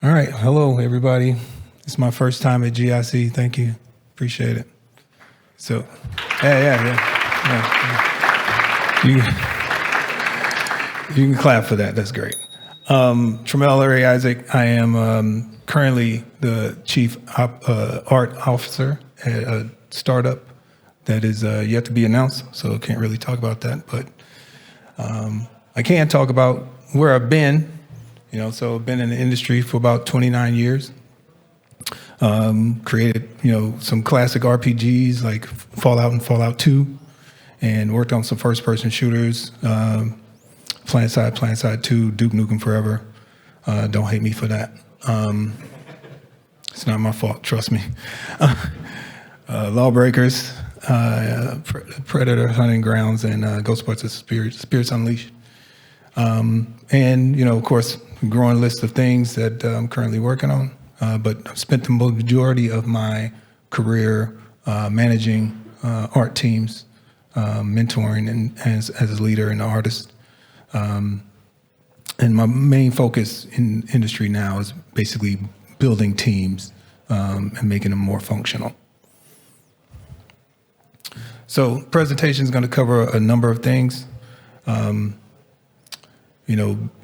All right. Hello, everybody. It's my first time at GIC. Thank you. Appreciate it. So, yeah. You can clap for that. That's great. Tramell Ray Isaac. I am currently the chief art officer at a startup that is yet to be announced, so I can't really talk about that. But I can talk about where I've been. So I've been in the industry for about 29 years. Created, some classic RPGs like Fallout and Fallout 2, and worked on some first-person shooters, PlanetSide 2, Duke Nukem Forever. Don't hate me for that. It's not my fault, trust me. Lawbreakers, Predator Hunting Grounds, and Ghostbusters Spirits Unleashed. And, of course, a growing list of things that I'm currently working on. But I've spent the majority of my career managing art teams, mentoring and as a leader and an artist. And my main focus in industry now is basically building teams and making them more functional. So presentation is going to cover a number of things.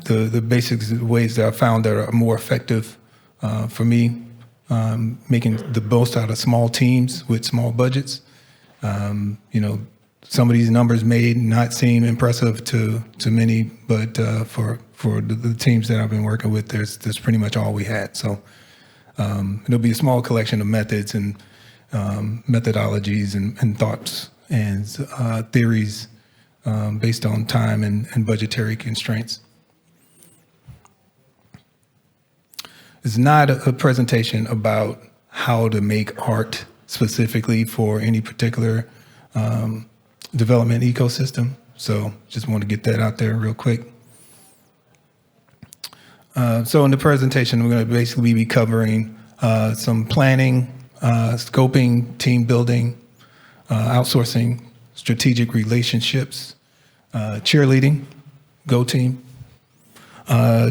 The basic ways that I found that are more effective for me, making the most out of small teams with small budgets. Some of these numbers may not seem impressive to many, but for the teams that I've been working with, that's pretty much all we had. So it'll be a small collection of methods and methodologies and thoughts and theories based on time and budgetary constraints. It's not a presentation about how to make art specifically for any particular development ecosystem. So just want to get that out there real quick. So in the presentation, we're going to basically be covering some planning, scoping, team building, outsourcing, strategic relationships, cheerleading, go team,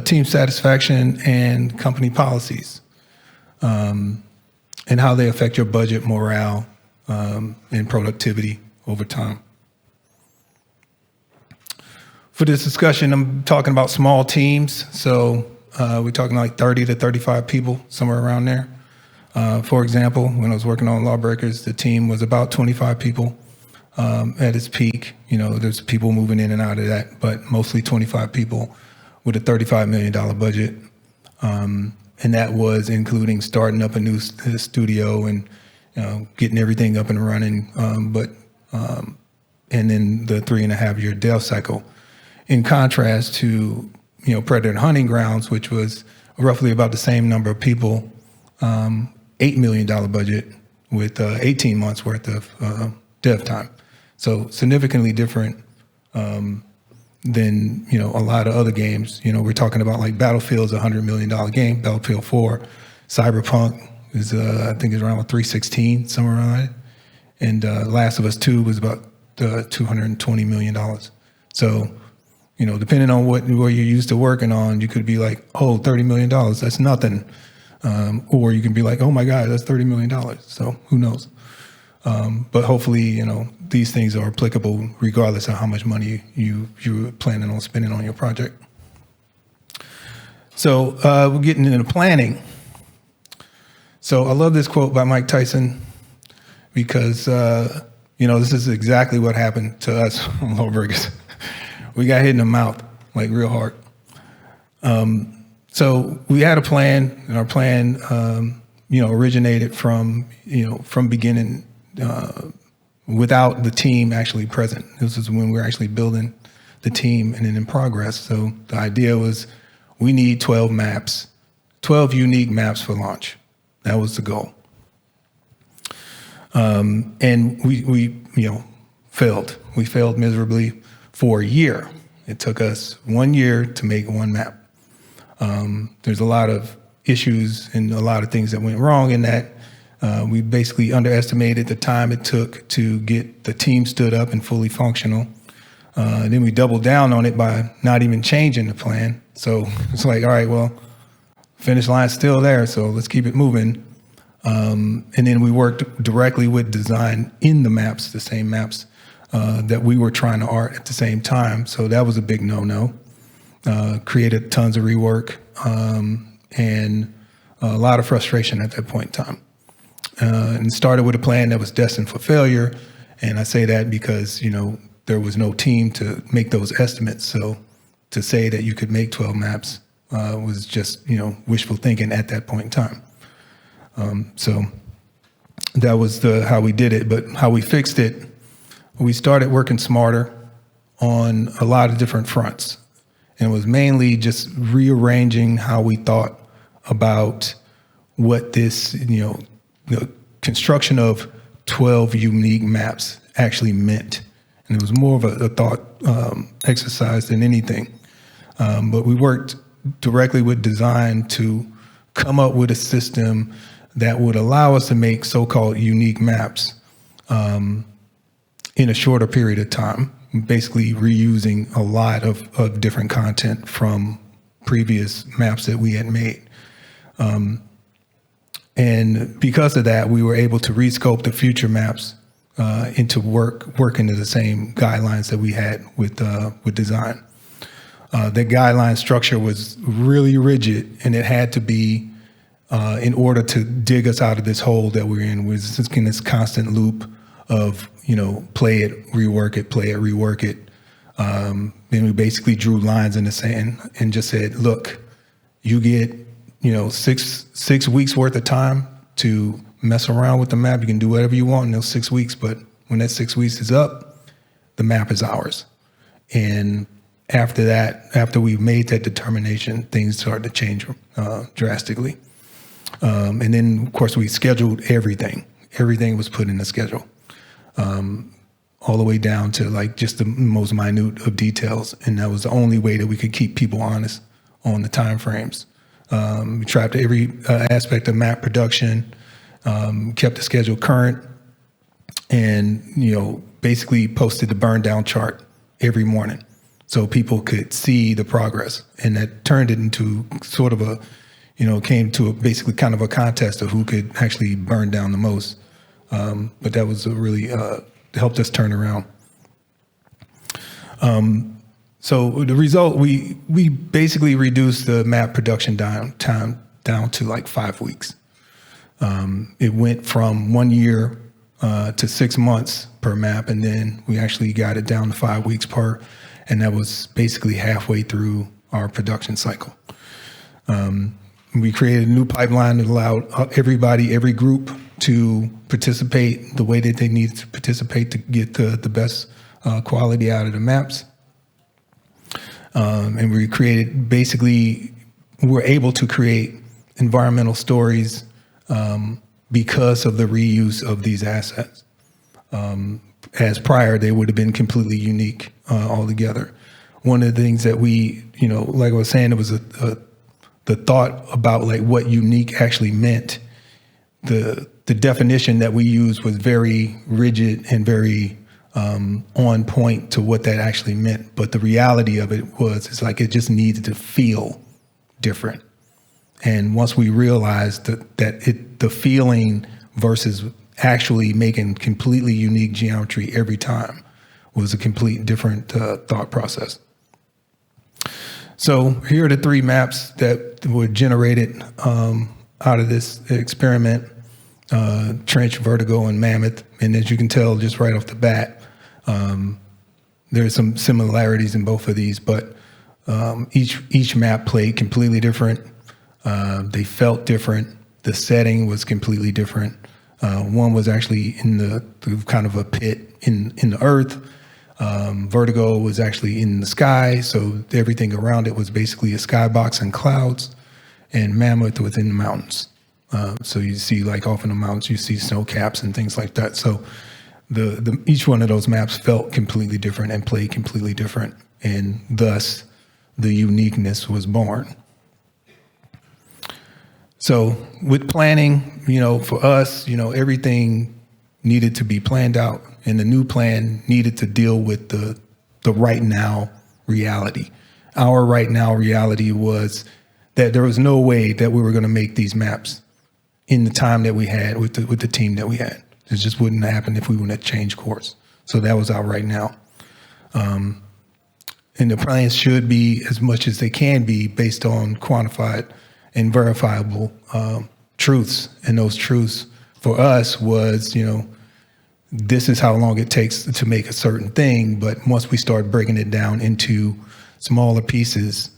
team satisfaction, and company policies, and how they affect your budget, morale, and productivity over time. For this discussion, I'm talking about small teams. So we're talking like 30 to 35 people, somewhere around there. For example, when I was working on Lawbreakers, the team was about 25 people. At its peak, there's people moving in and out of that, but mostly 25 people with a $35 million budget. And that was including starting up a new studio and getting everything up and running, and then the 3.5-year dev cycle. In contrast to, Predator and Hunting Grounds, which was roughly about the same number of people, $8 million budget with 18 months worth of dev time. So significantly different than, a lot of other games. We're talking about like Battlefield's a $100 million game, Battlefield 4. Cyberpunk is, I think, is around 316, somewhere around that. And Last of Us 2 was about $220 million. So, depending on what you're used to working on, you could be like, oh, $30 million, that's nothing. Or you can be like, oh my God, that's $30 million. So who knows? But hopefully, these things are applicable regardless of how much money you're planning on spending on your project. So we're getting into planning. So I love this quote by Mike Tyson because, this is exactly what happened to us on Lawbreakers. We got hit in the mouth, like real hard. So we had a plan, and our plan, originated from beginning, without the team actually present. This is when we were actually building the team and then in progress. So the idea was we need 12 maps, 12 unique maps for launch. That was the goal. And we failed. We failed miserably for a year. It took us 1 year to make one map. There's a lot of issues and a lot of things that went wrong in that. We basically underestimated the time it took to get the team stood up and fully functional. And then we doubled down on it by not even changing the plan. So it's like, all right, well, finish line's still there, so let's keep it moving. And then we worked directly with design in the maps, the same maps that we were trying to art at the same time. So that was a big no-no. Created tons of rework and a lot of frustration at that point in time. And started with a plan that was destined for failure. And I say that because, there was no team to make those estimates. So to say that you could make 12 maps was just, wishful thinking at that point in time. So that was how we did it. But how we fixed it, we started working smarter on a lot of different fronts. And it was mainly just rearranging how we thought about what this, the construction of 12 unique maps actually meant. And it was more of a thought exercise than anything. But we worked directly with design to come up with a system that would allow us to make so-called unique maps in a shorter period of time, basically reusing a lot of different content from previous maps that we had made. And because of that, we were able to rescope the future maps into work into the same guidelines that we had with design. The guideline structure was really rigid, and it had to be in order to dig us out of this hole that we're in, was just in this constant loop of, play it, rework it, play it, rework it. Then we basically drew lines in the sand and just said, look, you get, 6 weeks worth of time to mess around with the map. You can do whatever you want in those 6 weeks, but when that 6 weeks is up, the map is ours. And after that, after we made that determination, things started to change drastically. And then, of course, we scheduled everything. Everything was put in the schedule, all the way down to like just the most minute of details. And that was the only way that we could keep people honest on the time frames. We tracked every aspect of map production, kept the schedule current, and basically posted the burn down chart every morning so people could see the progress. And that turned it into sort of a, came to basically kind of a contest of who could actually burn down the most. But that was really helped us turn around. So the result, we basically reduced the map production time down to like 5 weeks. It went from 1 year to 6 months per map, and then we actually got it down to 5 weeks per, and that was basically halfway through our production cycle. We created a new pipeline that allowed everybody, every group, to participate the way that they needed to participate to get the best quality out of the maps. And we created, basically, we're able to create environmental stories because of the reuse of these assets. As prior, they would have been completely unique altogether. One of the things that we, like I was saying, it was the thought about like what unique actually meant. The definition that we used was very rigid and very on point to what that actually meant. But the reality of it was, it's like it just needed to feel different. And once we realized that the feeling versus actually making completely unique geometry every time was a complete different thought process. So here are the 3 maps that were generated out of this experiment: Trench, Vertigo, and Mammoth. And as you can tell just right off the bat, there's some similarities in both of these, but each map played completely different. They felt different. The setting was completely different. One was actually in the kind of a pit in the earth. Vertigo was actually in the sky, so everything around it was basically a skybox and clouds. And Mammoth was in the mountains. So you see, like off in the mountains, you see snow caps and things like that. So each one of those maps felt completely different and played completely different, and thus the uniqueness was born. So with planning, for us, everything needed to be planned out, and the new plan needed to deal with the right now reality. Our right now reality was that there was no way that we were going to make these maps in the time that we had with the team that we had. It just wouldn't happen if we wouldn't have changed course. So that was out right now. And the plans should be, as much as they can be, based on quantified and verifiable truths. And those truths for us was, this is how long it takes to make a certain thing. But once we start breaking it down into smaller pieces,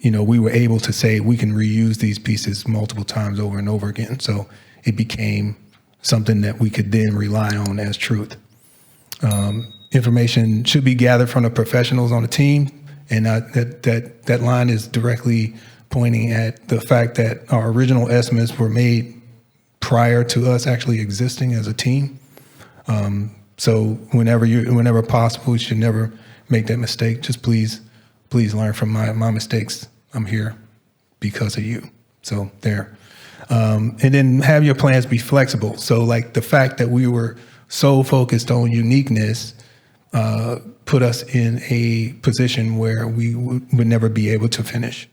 we were able to say we can reuse these pieces multiple times over and over again. So it became something that we could then rely on as truth. Information should be gathered from the professionals on the team, and that line is directly pointing at the fact that our original estimates were made prior to us actually existing as a team. So whenever possible, you should never make that mistake. Just please learn from my mistakes. I'm here because of you. So there. And then have your plans be flexible. So like the fact that we were so focused on uniqueness put us in a position where we would never be able to finish.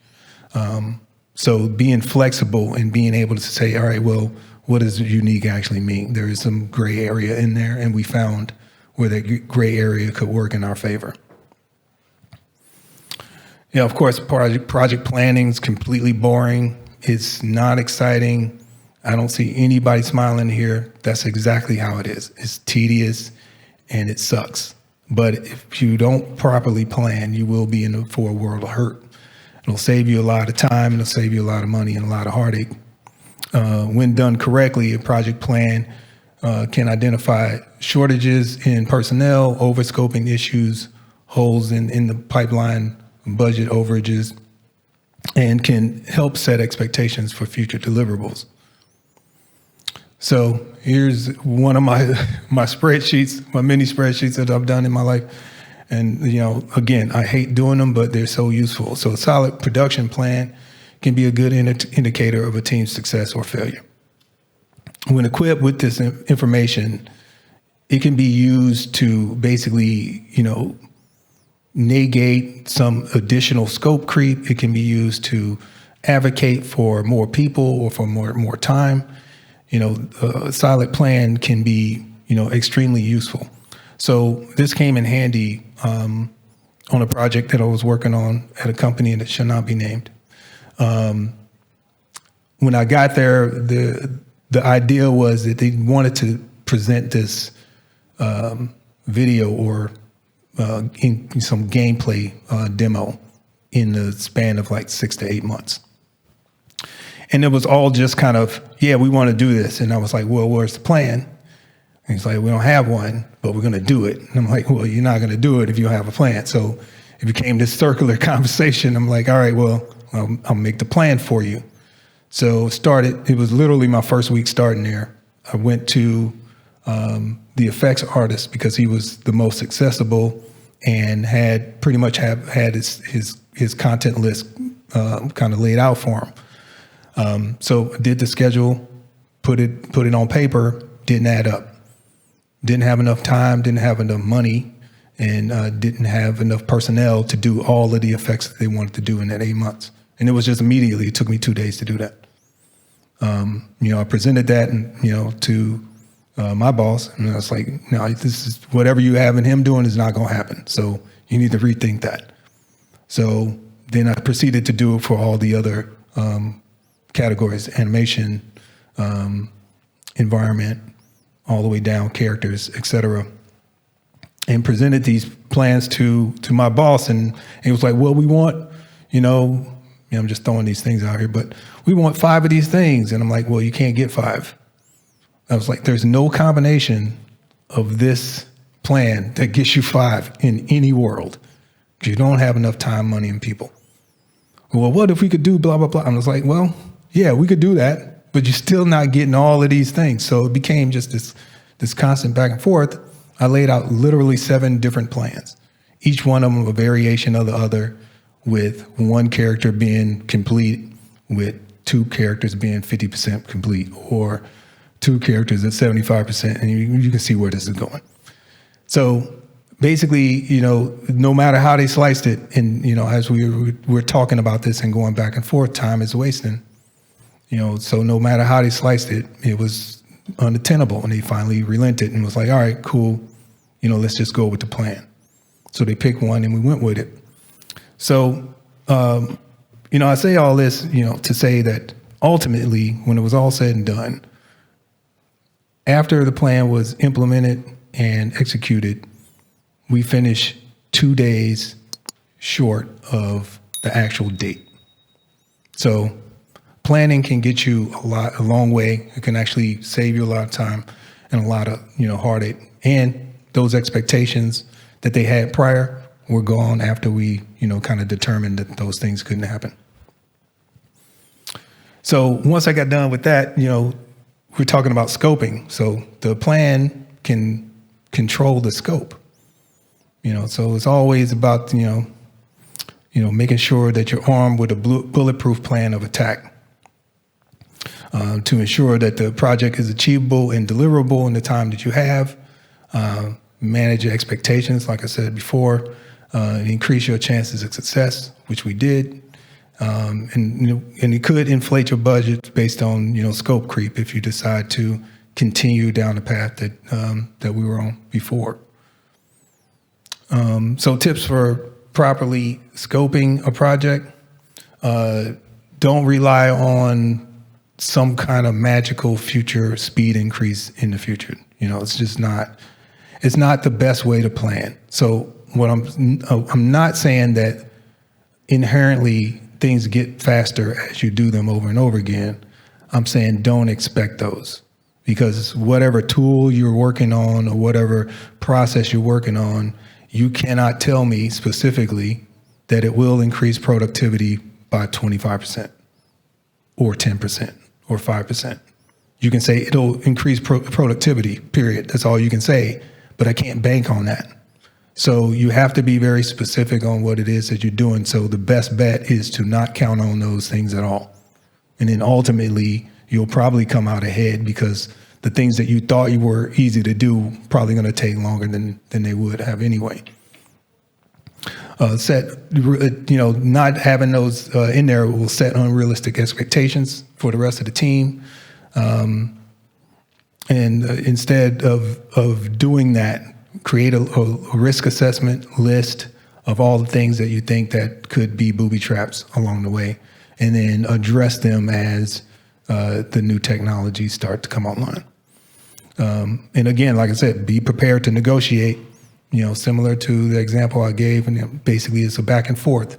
So being flexible and being able to say, all right, well, what does unique actually mean? There is some gray area in there, and we found where that gray area could work in our favor. Of course, project planning is completely boring. It's not exciting. I don't see anybody smiling here. That's exactly how it is. It's tedious and it sucks. But if you don't properly plan, you will be for a world of hurt. It'll save you a lot of time. It'll save you a lot of money and a lot of heartache. When done correctly, a project plan can identify shortages in personnel, overscoping issues, holes in the pipeline, budget overages, and can help set expectations for future deliverables. So here's one of my spreadsheets, my mini spreadsheets that I've done in my life. And, again, I hate doing them, but they're so useful. So a solid production plan can be a good indicator of a team's success or failure. When equipped with this information, it can be used to basically, negate some additional scope creep. It can be used to advocate for more people or for more time. A solid plan can be, extremely useful. So this came in handy on a project that I was working on at a company that shall not be named. When I got there, the idea was that they wanted to present this video or in some gameplay demo in the span of like 6 to 8 months. And it was all just kind of, we want to do this. And I was like, well, where's the plan? And he's like, we don't have one, but we're going to do it. And I'm like, well, you're not going to do it if you don't have a plan. So it became this circular conversation. I'm like, all right, well, I'll make the plan for you. So it was literally my first week starting there. I went to the effects artist because he was the most accessible and had pretty much had his content list kind of laid out for him. So I did the schedule, put it on paper, didn't add up. Didn't have enough time, didn't have enough money, and didn't have enough personnel to do all of the effects that they wanted to do in that 8 months. And it was just immediately, it took me 2 days to do that. I presented that to my boss, and I was like, no, this is whatever you have in him doing is not going to happen. So you need to rethink that. So then I proceeded to do it for all the other categories, animation, environment, all the way down, characters, etc. And presented these plans to my boss, and he was like, well, we want, I'm just throwing these things out here, but we want 5 of these things. And I'm like, well, you can't get 5. I was like, there's no combination of this plan that gets you 5 in any world. You don't have enough time, money, and people. Well, what if we could do blah, blah, blah? I was like, well, yeah, we could do that, but you're still not getting all of these things. So it became just this constant back and forth. I laid out literally 7 different plans, each one of them a variation of the other, with one character being complete, with 2 characters being 50% complete, or 2 characters at 75%, and you can see where this is going. So basically, no matter how they sliced it, and, as we're talking about this and going back and forth, time is wasting. So no matter how they sliced it, it was unattainable. And they finally relented and was like, all right, cool. Let's just go with the plan. So they picked one and we went with it. So, I say all this, to say that ultimately, when it was all said and done, after the plan was implemented and executed, we finished 2 days short of the actual date. So planning can get you a long way. It can actually save you a lot of time and a lot of, heartache. And those expectations that they had prior were gone after we, kind of determined that those things couldn't happen. So once I got done with that, we're talking about scoping. So the plan can control the scope. So it's always about, making sure that you're armed with a bulletproof plan of attack to ensure that the project is achievable and deliverable in the time that you have. Manage your expectations, like I said before, increase your chances of success, which we did. And it could inflate your budget based on, scope creep if you decide to continue down the path that we were on before. So tips for properly scoping a project. Don't rely on some kind of magical future speed increase in the future. It's just it's not the best way to plan. So what I'm not saying that inherently things get faster as you do them over and over again. I'm saying don't expect those, because whatever tool you're working on or whatever process you're working on, you cannot tell me specifically that it will increase productivity by 25% or 10% or 5%. You can say it'll increase productivity, period. That's all you can say, but I can't bank on that. So you have to be very specific on what it is that you're doing. So the best bet is to not count on those things at all. And then ultimately, you'll probably come out ahead because the things that you thought you were easy to do probably going to take longer than they would have anyway. Not having those in there will set unrealistic expectations for the rest of the team. And instead of doing that, create a risk assessment list of all the things that you think that could be booby traps along the way, and then address them as the new technologies start to come online. And again, like I said, be prepared to negotiate, similar to the example I gave, and basically it's a back and forth.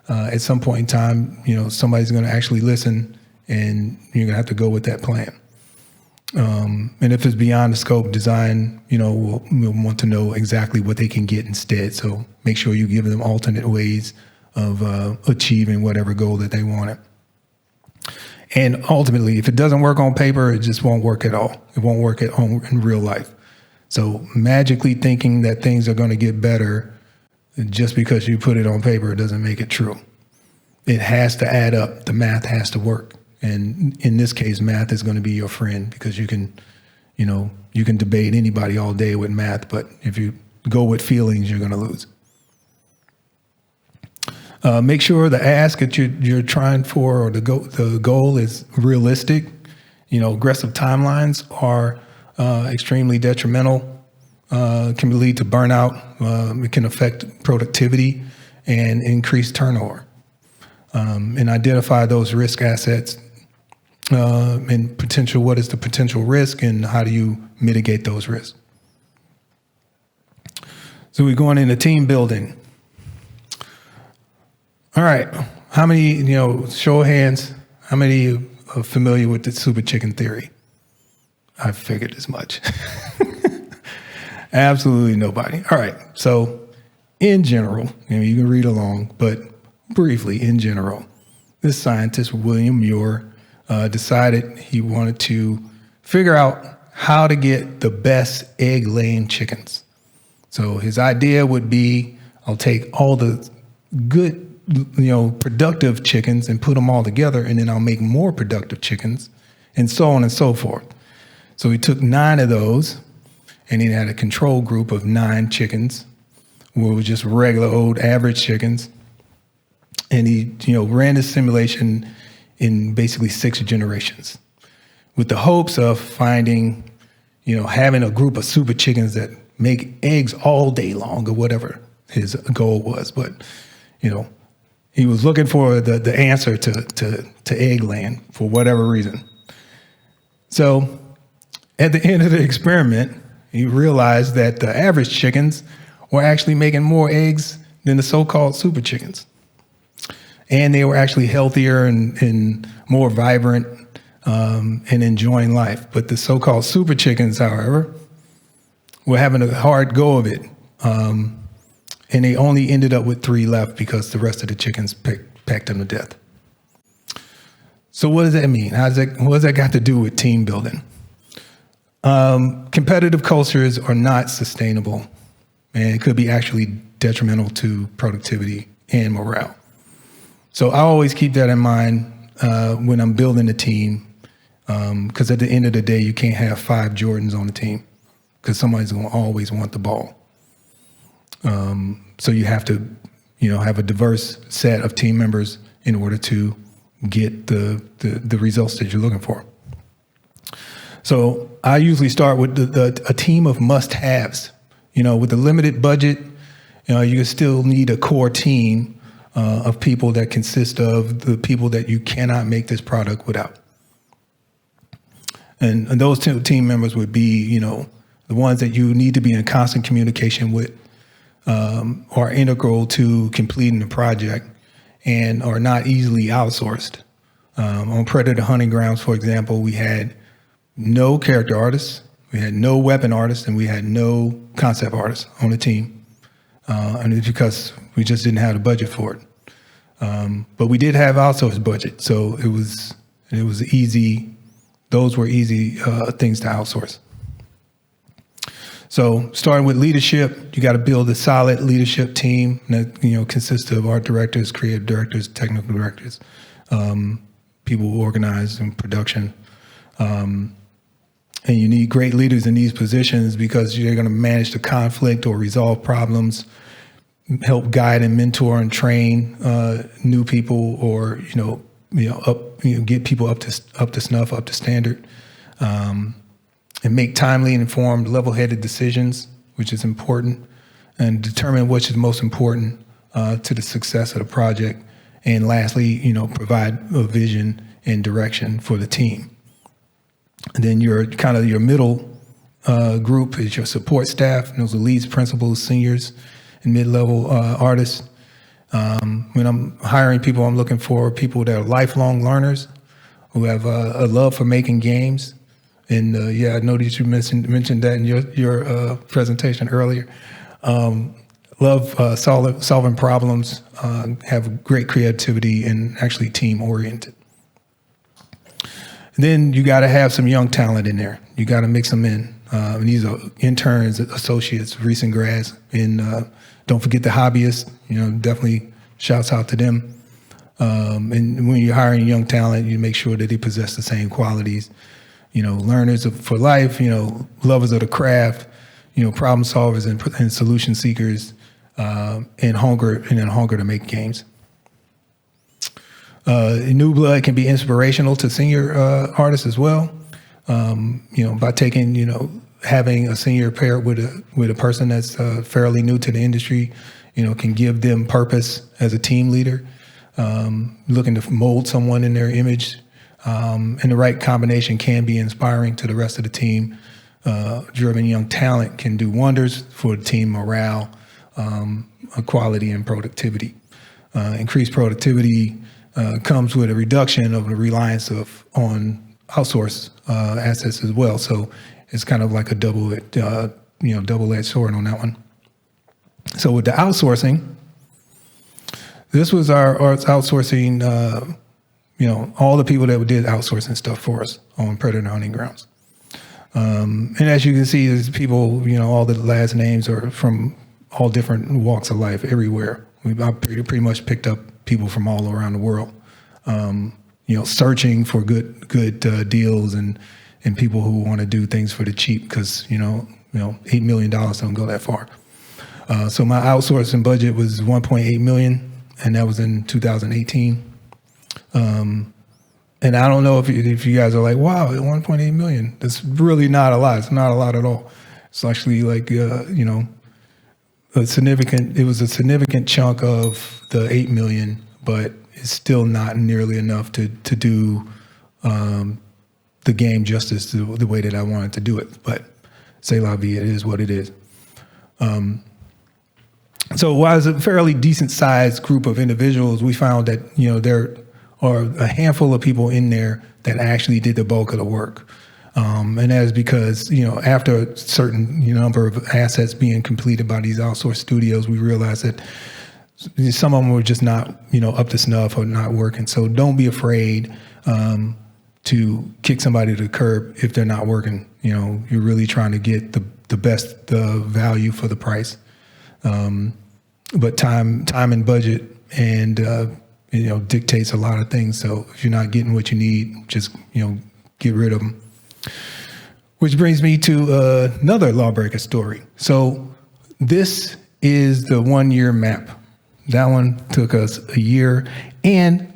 At some point in time, somebody's going to actually listen, and you're going to have to go with that plan. And if it's beyond the scope, design, we'll want to know exactly what they can get instead. So make sure you give them alternate ways of achieving whatever goal that they wanted. And ultimately, if it doesn't work on paper, it just won't work at all. It won't work in real life. So magically thinking that things are going to get better just because you put it on paper doesn't make it true. It has to add up. The math has to work. And in this case, math is going to be your friend, because you can debate anybody all day with math, but if you go with feelings, you're going to lose. Make sure the ask that you're trying for, or the goal is realistic. Aggressive timelines are extremely detrimental, can lead to burnout. It can affect productivity and increase turnover. And identify those risk assets and potential. What is the potential risk, and how do you mitigate those risks? So we're going into team building. All right. How many, show of hands, how many are familiar with the super chicken theory? I figured as much. Absolutely nobody. All right. So in general, you can read along, but briefly in general, this scientist, William Muir, decided he wanted to figure out how to get the best egg-laying chickens. So his idea would be, I'll take all the good, productive chickens and put them all together, and then I'll make more productive chickens, and so on and so forth. So he took 9 of those, and he had a control group of 9 chickens, were just regular old average chickens. And he, ran this simulation in basically 6 generations with the hopes of finding, having a group of super chickens that make eggs all day long or whatever his goal was. But, he was looking for the answer to egg land for whatever reason. So at the end of the experiment, he realized that the average chickens were actually making more eggs than the so-called super chickens. And they were actually healthier and more vibrant and enjoying life. But the so-called super chickens, however, were having a hard go of it. And they only ended up with 3 left because the rest of the chickens pecked them to death. So what does that mean? What has that got to do with team building? Competitive cultures are not sustainable, and it could be actually detrimental to productivity and morale. So I always keep that in mind when I'm building a team, because at the end of the day, you can't have 5 Jordans on the team because somebody's going to always want the ball. So you have to, have a diverse set of team members in order to get the results that you're looking for. So I usually start with a team of must-haves. With a limited budget, you still need a core team of people that consist of the people that you cannot make this product without. And those 2 team members would be, the ones that you need to be in constant communication with, are integral to completing the project and are not easily outsourced. On Predator Hunting Grounds, for example, we had no character artists, we had no weapon artists, and we had no concept artists on the team. And it's because we just didn't have the budget for it. But we did have outsourced budget, so it was easy. Those were easy things to outsource. So starting with leadership, you got to build a solid leadership team that consists of art directors, creative directors, technical directors, people who organize in production. And you need great leaders in these positions because you're going to manage the conflict or resolve problems, help guide and mentor and train new people, or get people up to snuff, up to standard. And make timely, informed, level-headed decisions, which is important, and determine which is most important to the success of the project. And lastly, provide a vision and direction for the team. And then your middle group is your support staff. And those are leads, principals, seniors, and mid-level artists. When I'm hiring people, I'm looking for people that are lifelong learners who have a love for making games. And I noticed you mentioned that in your presentation earlier. Love solving problems, have great creativity, and actually team-oriented. Then you got to have some young talent in there. You got to mix them in. And these are interns, associates, recent grads, and don't forget the hobbyists. Definitely shouts out to them. And when you're hiring young talent, you make sure that they possess the same qualities. Learners for life, lovers of the craft, problem solvers and solution seekers, and hunger to make games. New blood can be inspirational to senior artists as well. By taking, having a senior paired with a person that's fairly new to the industry, can give them purpose as a team leader, looking to mold someone in their image. And the right combination can be inspiring to the rest of the team. Driven young talent can do wonders for the team morale, quality, and productivity. Increased productivity comes with a reduction of the reliance on outsourced assets as well. So it's kind of like a double-edged sword on that one. So with the outsourcing, this was our outsourcing. All the people that did outsourcing stuff for us on Predator Hunting Grounds. And as you can see, there's people, all the last names are from all different walks of life everywhere. I pretty much picked up people from all around the world, searching for good deals and people who want to do things for the cheap because, $8 million don't go that far. So my outsourcing budget was 1.8 million, and that was in 2018. And I don't know if you guys are like, wow, 1.8 million. That's really not a lot. It's not a lot at all. It's actually like, it was a significant chunk of the 8 million, but it's still not nearly enough to do the game justice the way that I wanted to do it. But c'est la vie, it is what it is. So while it's a fairly decent sized group of individuals, we found that, there are a handful of people in there that actually did the bulk of the work. And that is because, after a certain number of assets being completed by these outsourced studios, we realized that some of them were just not, up to snuff or not working. So don't be afraid to kick somebody to the curb if they're not working. You're really trying to get the best value for the price. But time and budget and dictates a lot of things. So if you're not getting what you need, just get rid of them. Which brings me to another Lawbreaker story. So this is the 1 year map. That one took us a year, and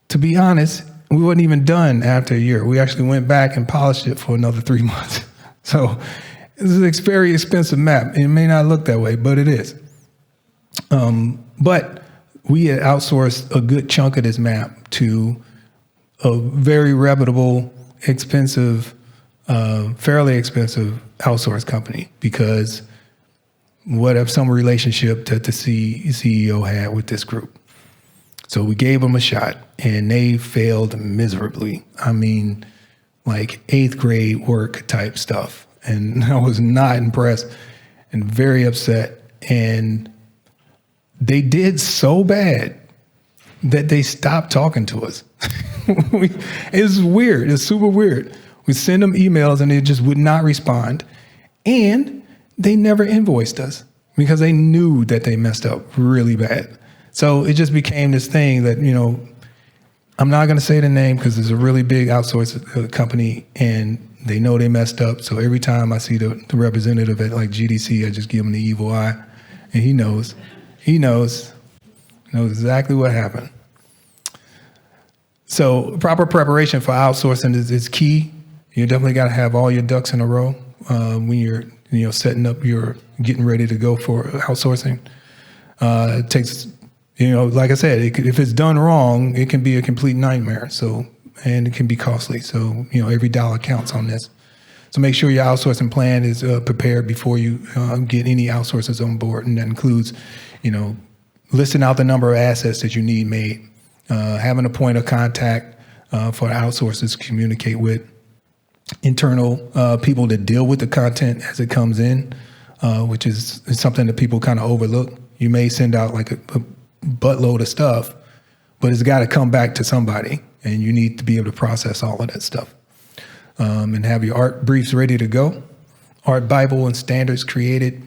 to be honest, we wasn't even done after a year. We actually went back and polished it for another 3 months. So this is a very expensive map. It may not look that way, but it is. But we had outsourced a good chunk of this map to a very reputable, expensive, fairly expensive outsource company, because some relationship that the CEO had with this group. So we gave them a shot, and they failed miserably. I mean, like 8th grade work type stuff. And I was not impressed and very upset. And they did so bad that they stopped talking to us. It's weird. It's super weird. We send them emails and they just would not respond. And they never invoiced us because they knew that they messed up really bad. So it just became this thing that, I'm not going to say the name because it's a really big outsourced company and they know they messed up. So every time I see the representative at like GDC, I just give him the evil eye, and he knows exactly what happened. So proper preparation for outsourcing is key. You definitely got to have all your ducks in a row when you're setting up getting ready to go for outsourcing. It takes, like I said, if it's done wrong, it can be a complete nightmare. So, and it can be costly. So, every dollar counts on this. So make sure your outsourcing plan is prepared before you get any outsourcers on board. And that includes, listing out the number of assets that you need made, having a point of contact for the outsourcers to communicate with, internal people that deal with the content as it comes in, which is something that people kind of overlook. You may send out like a buttload of stuff, but it's got to come back to somebody, and you need to be able to process all of that stuff. And have your art briefs ready to go, art Bible and standards created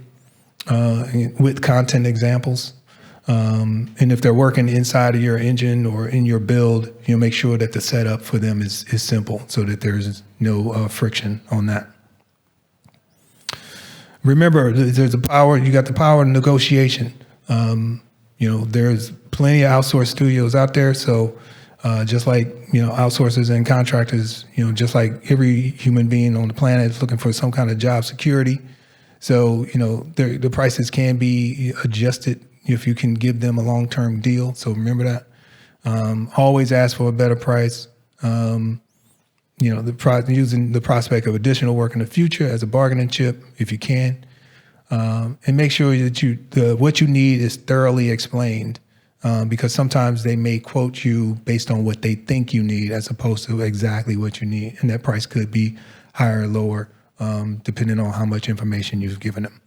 with content examples. And if they're working inside of your engine or in your build, make sure that the setup for them is simple so that there's no friction on that. Remember, there's you got the power of negotiation. There's plenty of outsourced studios out there. So just like, outsourcers and contractors, just like every human being on the planet is looking for some kind of job security. So, the prices can be adjusted if you can give them a long-term deal. So remember that. Always ask for a better price. Using the prospect of additional work in the future as a bargaining chip, if you can. And make sure that what you need is thoroughly explained, because sometimes they may quote you based on what they think you need as opposed to exactly what you need. And that price could be higher or lower, depending on how much information you've given them.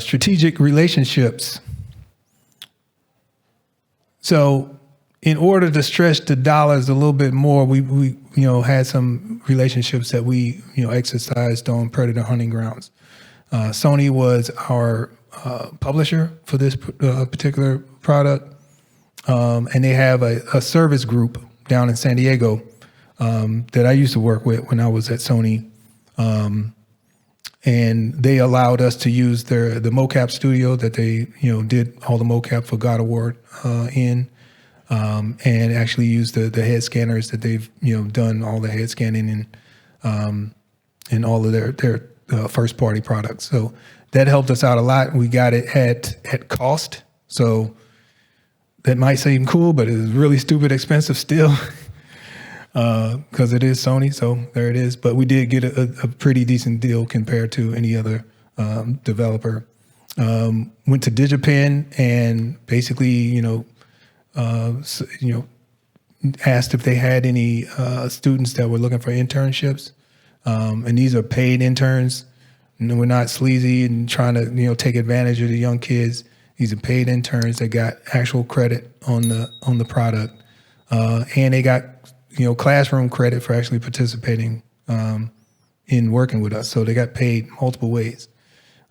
Strategic relationships. So in order to stretch the dollars a little bit more, we had some relationships that we exercised on Predator Hunting Grounds. Sony was our publisher for this particular product, and they have a service group down in San Diego that I used to work with when I was at Sony. and they allowed us to use the mocap studio that they did all the mocap for God of War in, and actually use the head scanners that they've done all the head scanning in all of their first party products. So that helped us out a lot. We got it at cost. So that might seem cool, but it was really stupid expensive still. Because it is Sony, so there it is. But we did get a pretty decent deal compared to any other developer. Went to DigiPen and basically, asked if they had any students that were looking for internships. And these are paid interns. We're not sleazy and trying to take advantage of the young kids. These are paid interns that got actual credit on the product, and they got classroom credit for actually participating in working with us. So they got paid multiple ways.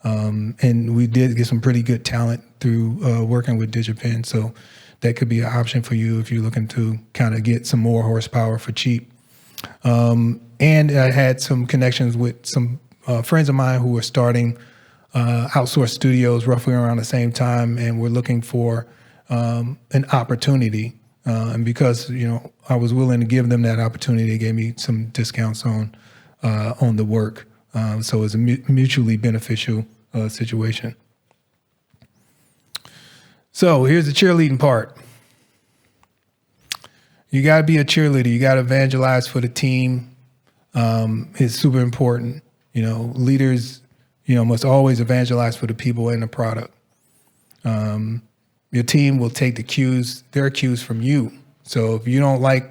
And we did get some pretty good talent through working with DigiPen. So that could be an option for you if you're looking to kind of get some more horsepower for cheap. And I had some connections with some friends of mine who were starting outsourced studios roughly around the same time, and were looking for an opportunity. And because I was willing to give them that opportunity, they gave me some discounts on the work. So it's a mutually beneficial situation. So here's the cheerleading part. You got to be a cheerleader. You got to evangelize for the team. It's super important. Leaders, must always evangelize for the people and the product. Your team will take their cues from you. So if you don't like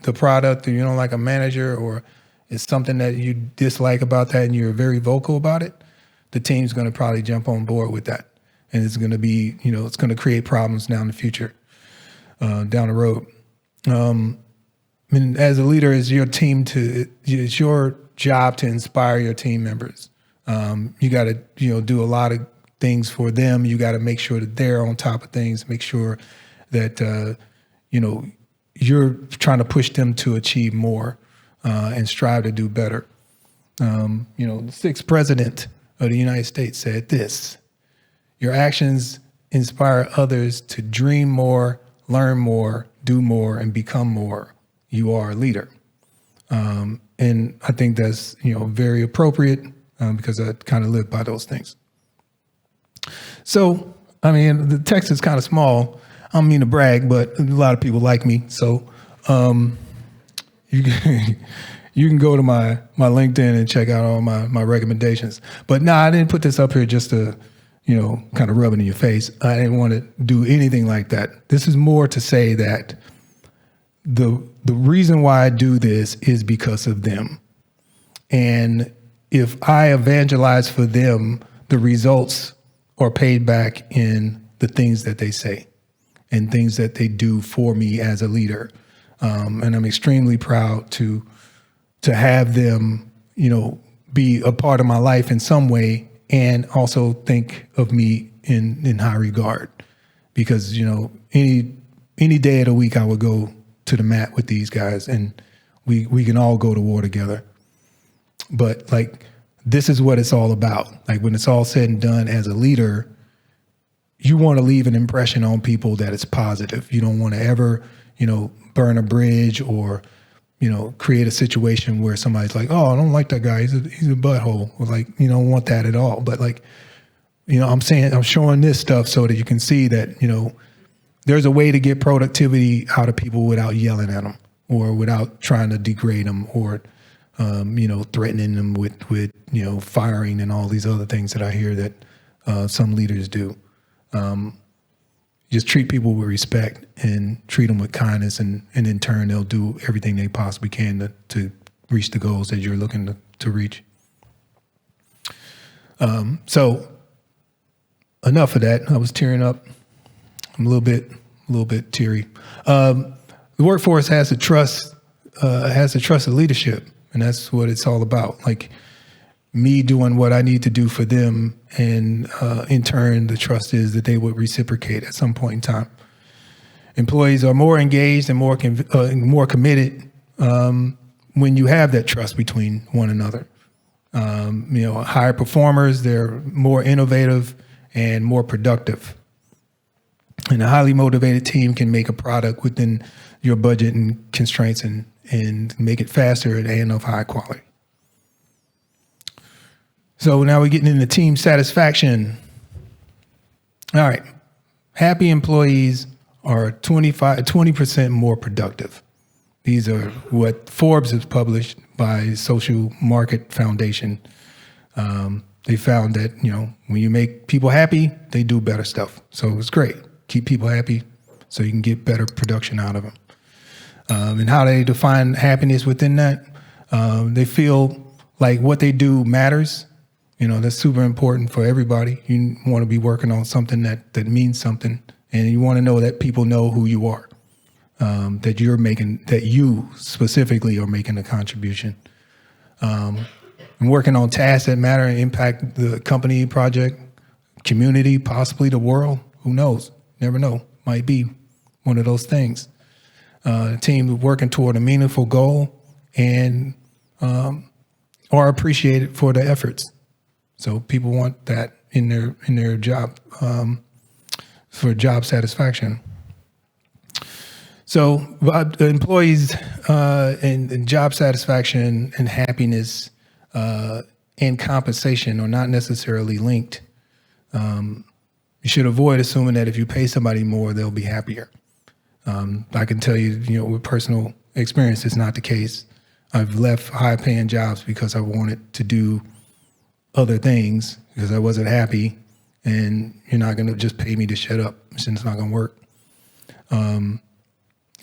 the product, or you don't like a manager, or it's something that you dislike about that and you're very vocal about it, the team's going to probably jump on board with that. And it's going to be, it's going to create problems down the future, down the road. And as a leader, it's your job to inspire your team members. You got to, do a lot of things for them. You got to make sure that they're on top of things, make sure that, you're trying to push them to achieve more and strive to do better. The sixth president of the United States said this: your actions inspire others to dream more, learn more, do more, and become more. You are a leader. And I think that's, very appropriate because I kind of live by those things. So, the text is kind of small. I don't mean to brag, but a lot of people like me. So you can go to my LinkedIn and check out all my recommendations. But no, I didn't put this up here just to, kind of rub it in your face. I didn't want to do anything like that. This is more to say that the reason why I do this is because of them. And if I evangelize for them, the results are paid back in the things that they say and things that they do for me as a leader. And I'm extremely proud to have them, be a part of my life in some way, and also think of me in high regard. Because, any day of the week I would go to the mat with these guys and we can all go to war together. But this is what it's all about. When it's all said and done, as a leader, you want to leave an impression on people that it's positive. You don't want to ever, burn a bridge or, create a situation where somebody's like, oh, I don't like that guy. He's a butthole. Or you don't want that at all. But I'm showing this stuff so that you can see that, there's a way to get productivity out of people without yelling at them or without trying to degrade them or, threatening them with firing and all these other things that I hear that some leaders do. Just treat people with respect and treat them with kindness, and in turn, they'll do everything they possibly can to reach the goals that you're looking to reach. So enough of that. I was tearing up. I'm a little bit teary. The workforce has to trust the leadership, and that's what it's all about. Me doing what I need to do for them, and in turn, the trust is that they would reciprocate at some point in time. Employees are more engaged and more committed when you have that trust between one another. Higher performers, they're more innovative and more productive. And a highly motivated team can make a product within your budget and constraints and make it faster and of high quality. So now we're getting into team satisfaction. All right. Happy employees are 20% more productive. These are what Forbes has published by Social Market Foundation. They found that, when you make people happy, they do better stuff. So it's great. Keep people happy so you can get better production out of them. And how they define happiness within that, they feel like what they do matters. That's super important for everybody. You want to be working on something that means something, and you want to know that people know who you are, that you specifically are making a contribution. And working on tasks that matter and impact the company, project, community, possibly the world. Who knows? Never know. Might be one of those things. A team working toward a meaningful goal and are appreciated for the efforts. So people want that in their job for job satisfaction. So employees and job satisfaction and happiness and compensation are not necessarily linked. You should avoid assuming that if you pay somebody more, they'll be happier. I can tell you, with personal experience, it's not the case. I've left high-paying jobs because I wanted to do other things because I wasn't happy, and you're not going to just pay me to shut up. It's not going to work.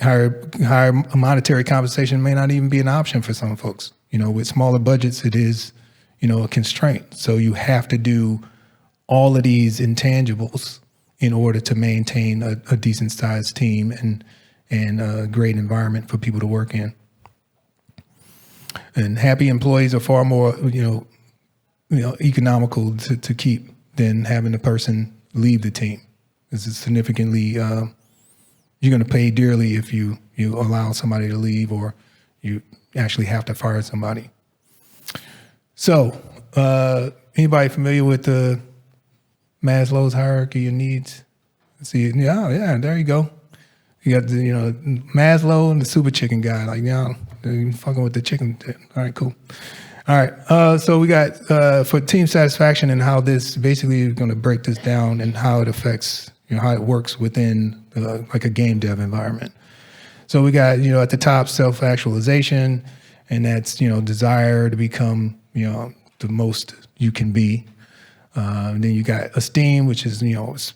Higher monetary compensation may not even be an option for some folks. With smaller budgets, it is, a constraint. So you have to do all of these intangibles in order to maintain a decent sized team and a great environment for people to work in. And happy employees are far more, economical to keep than having a person leave the team. This is significantly, you're going to pay dearly if you allow somebody to leave or you actually have to fire somebody. So, anybody familiar with the Maslow's hierarchy of needs? Let's see, yeah, there you go. You got the, Maslow and the super chicken guy. Like, you're fucking with the chicken. All right, cool. All right, so we got for team satisfaction and how this basically is going to break this down and how it affects, how it works within like a game dev environment. So we got, at the top, self-actualization, and that's, desire to become, the most you can be. And then you got esteem, which is,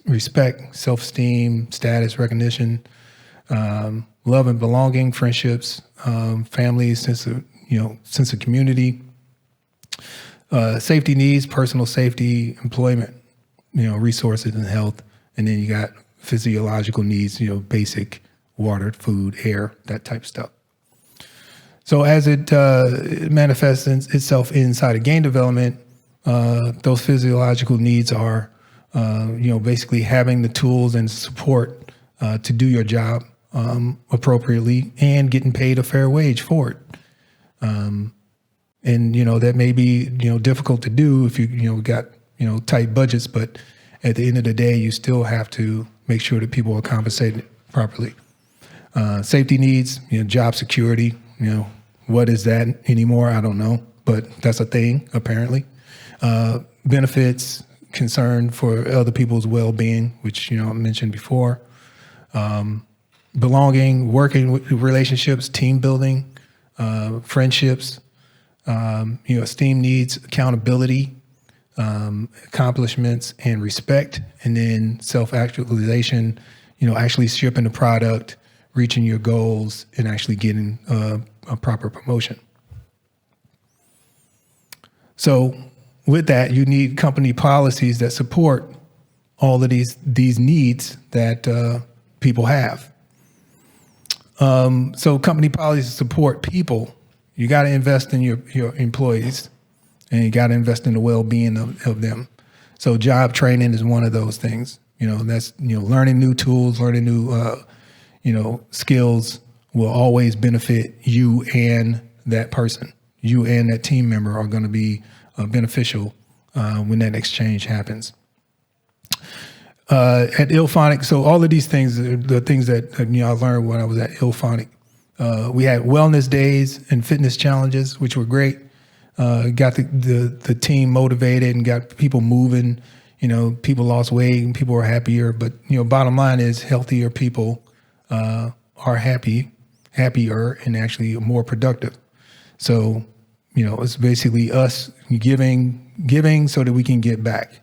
respect, self-esteem, status, recognition, love and belonging, friendships, family, sense of community, safety needs, personal safety, employment, resources and health. And then you got physiological needs, basic water, food, air, that type of stuff. So as it manifests itself inside of game development, those physiological needs are, basically having the tools and support to do your job appropriately and getting paid a fair wage for it. And, that may be, difficult to do if you got, tight budgets, but at the end of the day, you still have to make sure that people are compensated properly. Safety needs, job security, what is that anymore? I don't know, but that's a thing, apparently. Benefits, concern for other people's well-being, which, I mentioned before. Belonging, working relationships, team building, friendships, esteem needs, accountability, accomplishments, and respect. And then self-actualization, actually shipping the product, reaching your goals, and actually getting a proper promotion. So with that, you need company policies that support all of these needs that people have. So company policies support people. You got to invest in your employees, and you got to invest in the well-being of them. So job training is one of those things. That's learning new tools, learning new skills will always benefit you and that person. You and that team member are going to be beneficial when that exchange happens. At Ilphonic, so all of these things, the things that I learned when I was at Ilphonic. We had wellness days and fitness challenges, which were great. Got the team motivated and got people moving. People lost weight and people were happier. But bottom line is healthier people are happier, and actually more productive. So it's basically us giving so that we can get back.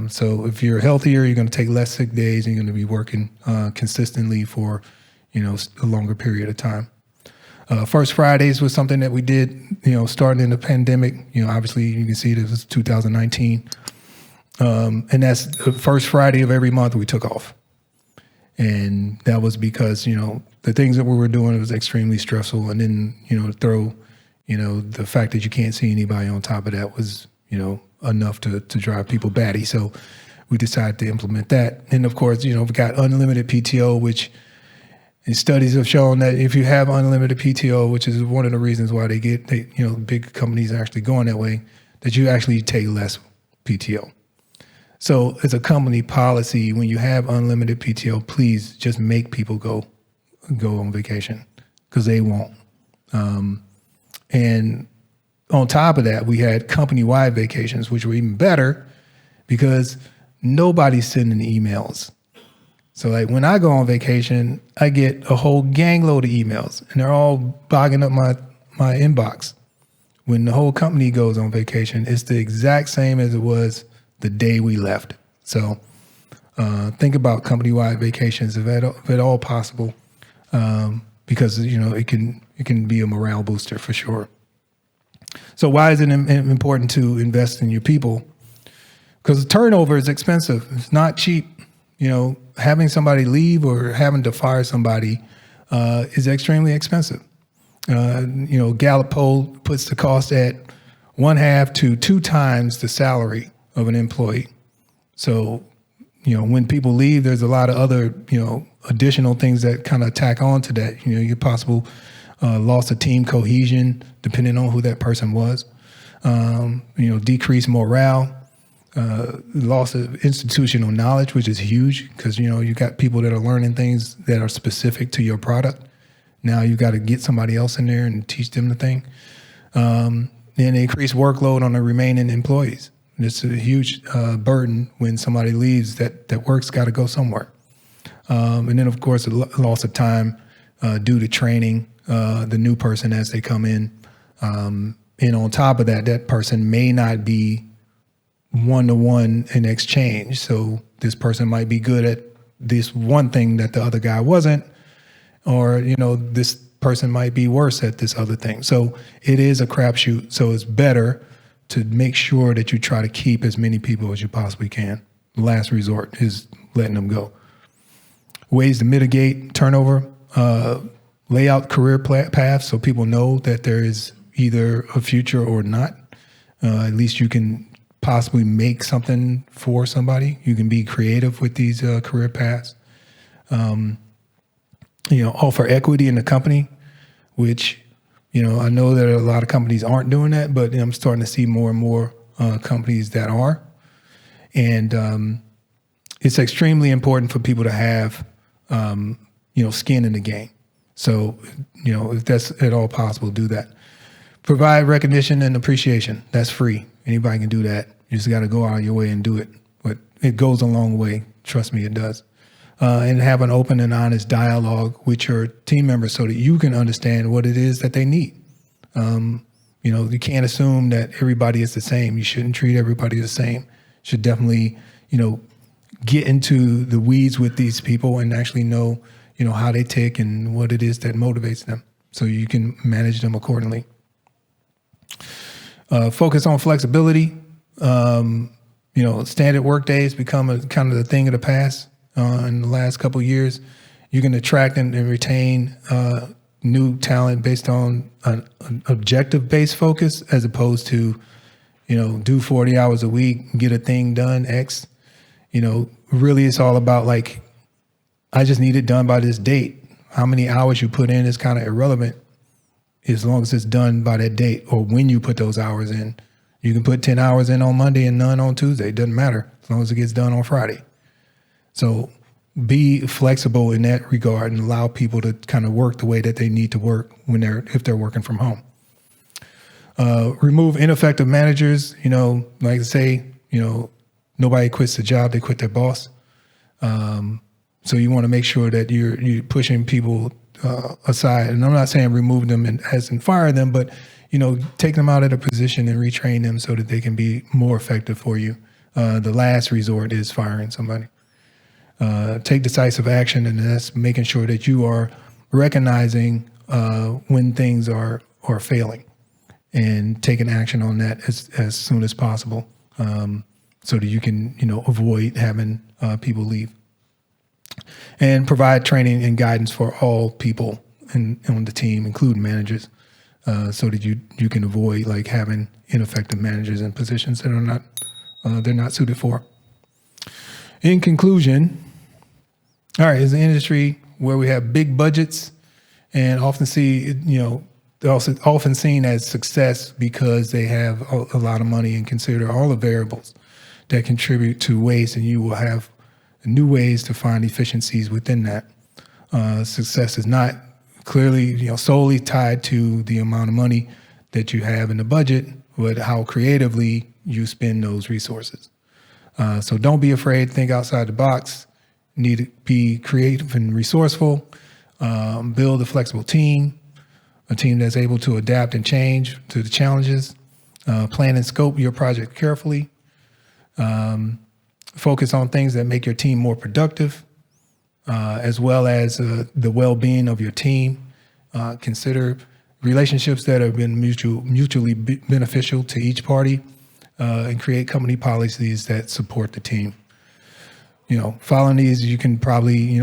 So if you're healthier, you're going to take less sick days, and you're going to be working consistently for a longer period of time. First Fridays was something that we did, starting in the pandemic. Obviously you can see this was 2019. And that's the first Friday of every month we took off. And that was because, the things that we were doing was extremely stressful. And then, throw, the fact that you can't see anybody on top of that was, enough to drive people batty. So we decided to implement that. And of course, we got unlimited PTO, which studies have shown that if you have unlimited PTO, which is one of the reasons why big companies are actually going that way, that you actually take less PTO. So as a company policy, when you have unlimited PTO, please just make people go on vacation, because they won't. And on top of that, we had company-wide vacations, which were even better because nobody's sending emails. So like when I go on vacation, I get a whole gang load of emails, and they're all bogging up my inbox. When the whole company goes on vacation, it's the exact same as it was the day we left. So think about company-wide vacations if at all possible, because it can be a morale booster for sure. So why is it important to invest in your people? Because turnover is expensive. It's not cheap. Having somebody leave or having to fire somebody is extremely expensive. Gallup poll puts the cost at 1/2 to 2 times the salary of an employee. So, when people leave, there's a lot of other, additional things that kind of tack on to that. Your possible loss of team cohesion, depending on who that person was. Decreased morale. Loss of institutional knowledge, which is huge, because you got people that are learning things that are specific to your product. Now you got to get somebody else in there and teach them the thing. And increased workload on the remaining employees. It's a huge burden when somebody leaves. That work's got to go somewhere. And then of course, a loss of time due to training the new person as they come in. And on top of that, that person may not be one-to-one in exchange. So this person might be good at this one thing that the other guy wasn't, or, this person might be worse at this other thing. So it is a crapshoot. So it's better to make sure that you try to keep as many people as you possibly can. Last resort is letting them go. Ways to mitigate turnover, lay out career paths so people know that there is either a future or not. At least you can possibly make something for somebody. You can be creative with these career paths. Offer equity in the company, which, I know that a lot of companies aren't doing that, but I'm starting to see more and more companies that are. And it's extremely important for people to have, skin in the game. So, if that's at all possible, do that. Provide recognition and appreciation. That's free. Anybody can do that. You just got to go out of your way and do it. But it goes a long way. Trust me, it does. And have an open and honest dialogue with your team members so that you can understand what it is that they need. You can't assume that everybody is the same. You shouldn't treat everybody the same. Should definitely, get into the weeds with these people and actually know, how they tick and what it is that motivates them, so you can manage them accordingly. Focus on flexibility. Standard work days become a kind of the thing of the past. In the last couple of years, you can attract and retain new talent based on an objective-based focus, as opposed to, do 40 hours a week, get a thing done, X. Really it's all about like, I just need it done by this date. How many hours you put in is kind of irrelevant, as long as it's done by that date, or when you put those hours in You can put 10 hours in on Monday and none on Tuesday. It doesn't matter as long as it gets done on Friday. So be flexible in that regard and allow people to kind of work the way that they need to work if they're working from home. Remove ineffective managers. Like I say, nobody quits the job, they quit their boss. So you want to make sure that you're pushing people aside. And I'm not saying remove them as in fire them, but take them out of their position and retrain them so that they can be more effective for you. The last resort is firing somebody. Take decisive action, and that's making sure that you are recognizing when things are failing and taking action on that as soon as possible, so that you can avoid having people leave. And provide training and guidance for all people on the team, including managers, so that you can avoid like having ineffective managers in positions that are they're not suited for. In conclusion, all right, is an industry where we have big budgets and often they're also often seen as success because they have a lot of money and consider all the variables that contribute to waste, and you will have new ways to find efficiencies within that. Success is not clearly, solely tied to the amount of money that you have in the budget, but how creatively you spend those resources. So don't be afraid, think outside the box, need to be creative and resourceful, build a flexible team, a team that's able to adapt and change to the challenges, plan and scope your project carefully, focus on things that make your team more productive, as well as the well-being of your team. Consider relationships that have been mutually beneficial to each party, and create company policies that support the team. Following these, you can probably,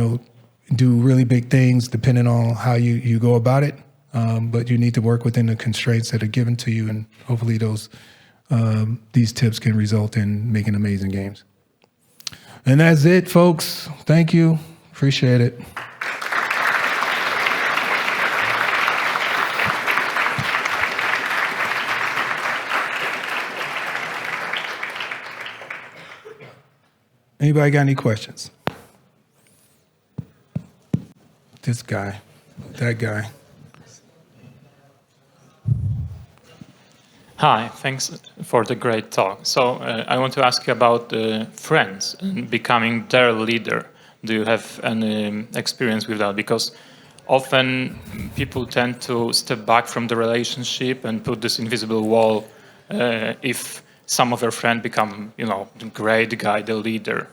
do really big things depending on how you go about it. But you need to work within the constraints that are given to you, and hopefully these tips can result in making amazing games. And that's it, folks. Thank you. Appreciate it. Anybody got any questions? This guy, that guy. Hi, thanks for the great talk. So I want to ask you about friends and becoming their leader. Do you have any experience with that? Because often people tend to step back from the relationship and put this invisible wall if some of their friends become, the great guy, the leader.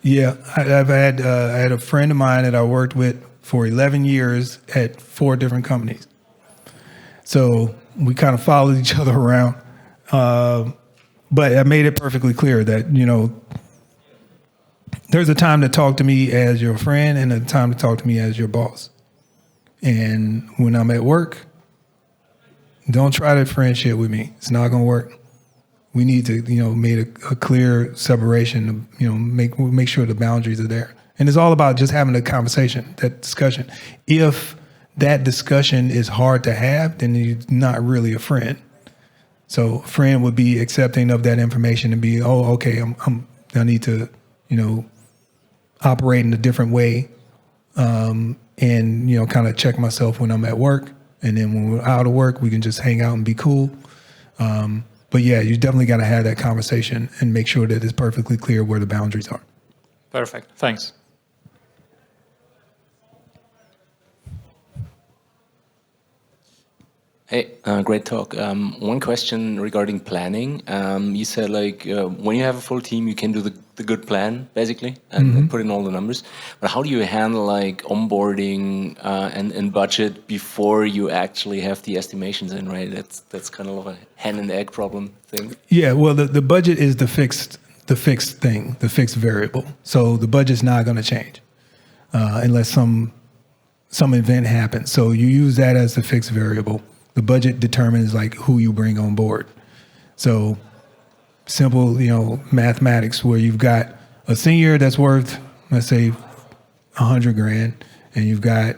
Yeah, I had a friend of mine that I worked with for 11 years at 4 different companies. So we kind of followed each other around. But I made it perfectly clear that, there's a time to talk to me as your friend and a time to talk to me as your boss. And when I'm at work, don't try to friendship with me. It's not going to work. We need to, make a clear separation, make sure the boundaries are there. And it's all about just having a conversation, that discussion. If that discussion is hard to have, then you're not really a friend. So a friend would be accepting of that information and be, oh, okay, I need to, operate in a different way, and, kind of check myself when I'm at work. And then when we're out of work, we can just hang out and be cool. But yeah, you definitely got to have that conversation and make sure that it's perfectly clear where the boundaries are. Perfect. Thanks. Hey, great talk. One question regarding planning. You said when you have a full team, you can do the good plan basically and put in all the numbers. But how do you handle onboarding and budget before you actually have the estimations in? Right, that's kind of a hen and egg problem thing. Yeah, well, the budget is the fixed thing, the fixed variable. So the budget's not going to change unless some event happens. So you use that as the fixed variable. The budget determines who you bring on board. So simple, mathematics where you've got a senior that's worth, let's say, $100,000, and you've got,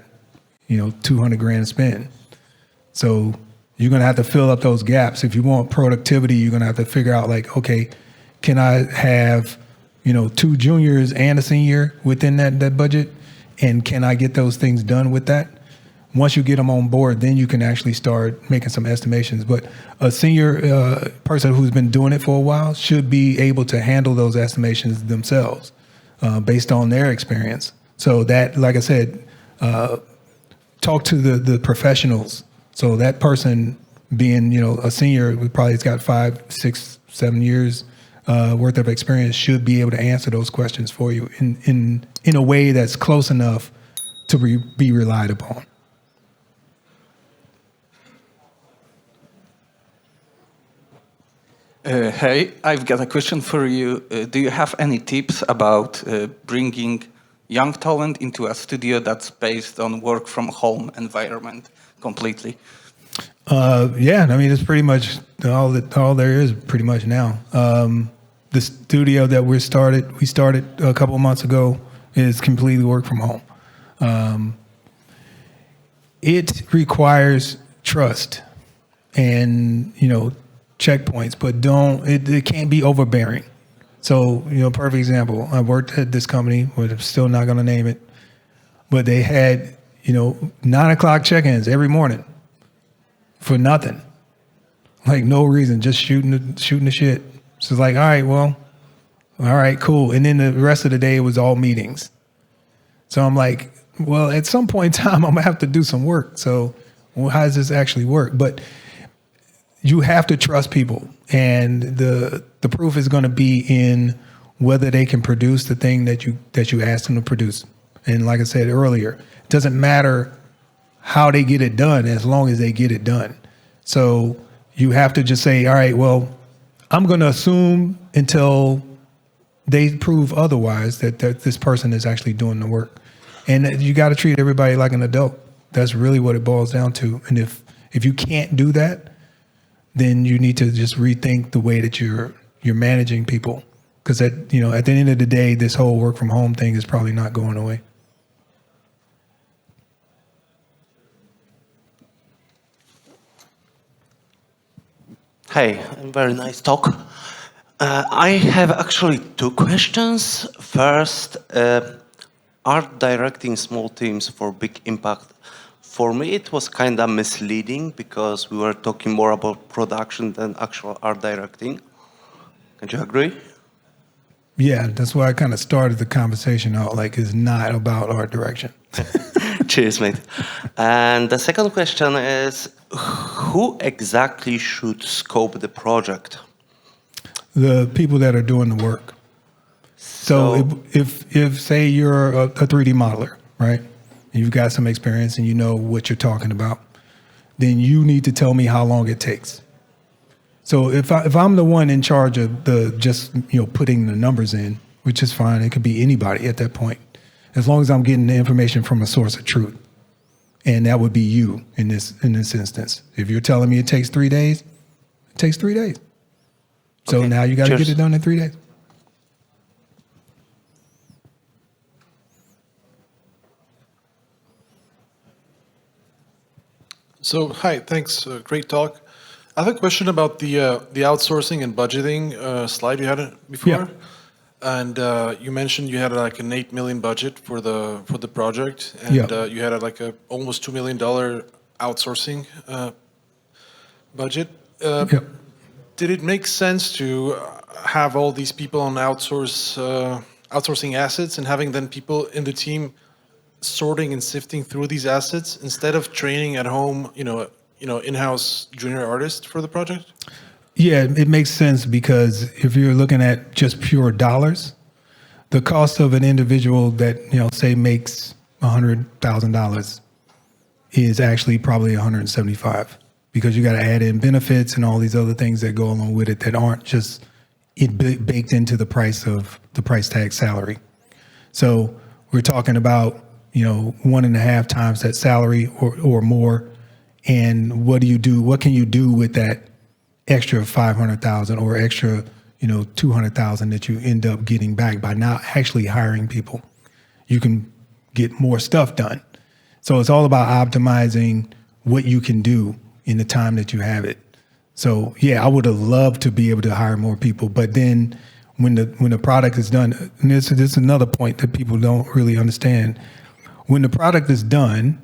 $200,000 to spend. So You're going to have to fill up those gaps. If you want productivity, you're going to have to figure out like, okay, can I have, 2 juniors and a senior within that budget? And can I get those things done with that? Once you get them on board, then you can actually start making some estimations. But a senior person who's been doing it for a while should be able to handle those estimations themselves based on their experience. So that, like I said, talk to the professionals. So that person being, a senior who probably has got 5, 6, 7 years worth of experience should be able to answer those questions for you in a way that's close enough to be relied upon. Hey, I've got a question for you. Do you have any tips about bringing young talent into a studio that's based on work from home environment completely? Yeah, I mean, it's pretty much all there is pretty much now. The studio that we started a couple of months ago is completely work from home. It requires trust and, checkpoints, but it can't be overbearing. So, perfect example, I worked at this company, but I'm still not going to name it, but they had, 9 o'clock check-ins every morning for nothing. Like no reason, just shooting the shit. So it's like, all right, cool. And then the rest of the day it was all meetings. So I'm like, well, at some point in time, I'm gonna have to do some work. So how does this actually work? But you have to trust people, and the proof is going to be in whether they can produce the thing that you asked them to produce. And like I said earlier, it doesn't matter how they get it done as long as they get it done. So you have to just say, all right, well, I'm going to assume until they prove otherwise that this person is actually doing the work. And you got to treat everybody like an adult. That's really what it boils down to. And if you can't do that, then you need to just rethink the way that you're managing people. Because at the end of the day, this whole work from home thing is probably not going away. Hey, very nice talk. I have actually 2 questions. First, art directing small teams for big impact. For me, it was kind of misleading because we were talking more about production than actual art directing. Can you agree? Yeah, that's why I kind of started the conversation out like it's not about art direction. Cheers, mate. And the second question is, who exactly should scope the project? The people that are doing the work. So if say you're a 3D modeler, right? You've got some experience and you know what you're talking about, then you need to tell me how long it takes. So if I'm the one in charge of putting the numbers in, which is fine, it could be anybody at that point, as long as I'm getting the information from a source of truth. And that would be you in this instance. If you're telling me it takes 3 days, it takes 3 days. So Okay. now you got to Cheers. get it done in 3 days. So, hi, thanks. Great talk. I have a question about the outsourcing and budgeting slide you had before. Yeah. And you mentioned you had like an $8 million budget for the project, and Yeah. you had like a almost $2 million outsourcing budget. Yep. Did it make sense to have all these people on outsourcing assets and having then people in the team sorting and sifting through these assets instead of training at home, in-house junior artist for the project? Yeah, it makes sense because if you're looking at just pure dollars, the cost of an individual that, say makes $100,000 is actually probably 175 because you got to add in benefits and all these other things that go along with it that aren't just baked into the price tag salary. So we're talking about, 1.5 times that salary or more. And what can you do with that extra 500,000 or extra, 200,000 that you end up getting back by not actually hiring people? You can get more stuff done. So it's all about optimizing what you can do in the time that you have it. So yeah, I would have loved to be able to hire more people, but then when the product is done, and this is another point that people don't really understand. When the product is done,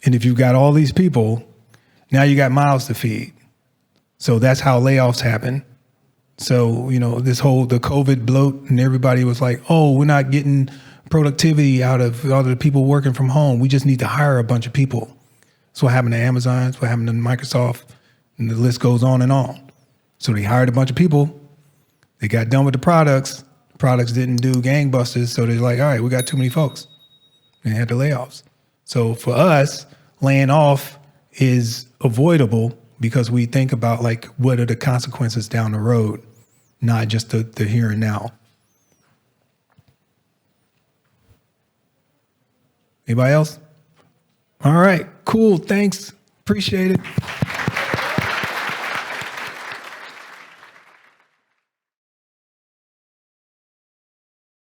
and if you've got all these people, now you got mouths to feed. So that's how layoffs happen. So, the COVID bloat, and everybody was like, oh, we're not getting productivity out of all the people working from home. We just need to hire a bunch of people. That's what happened to Amazon. That's what happened to Microsoft. And the list goes on and on. So they hired a bunch of people. They got done with the products. The products didn't do gangbusters. So they're like, all right, we got too many folks. And they had the layoffs. So for us, laying off is avoidable because we think about like, what are the consequences down the road, not just the here and now. Anybody else? All right, cool. Thanks. Appreciate it.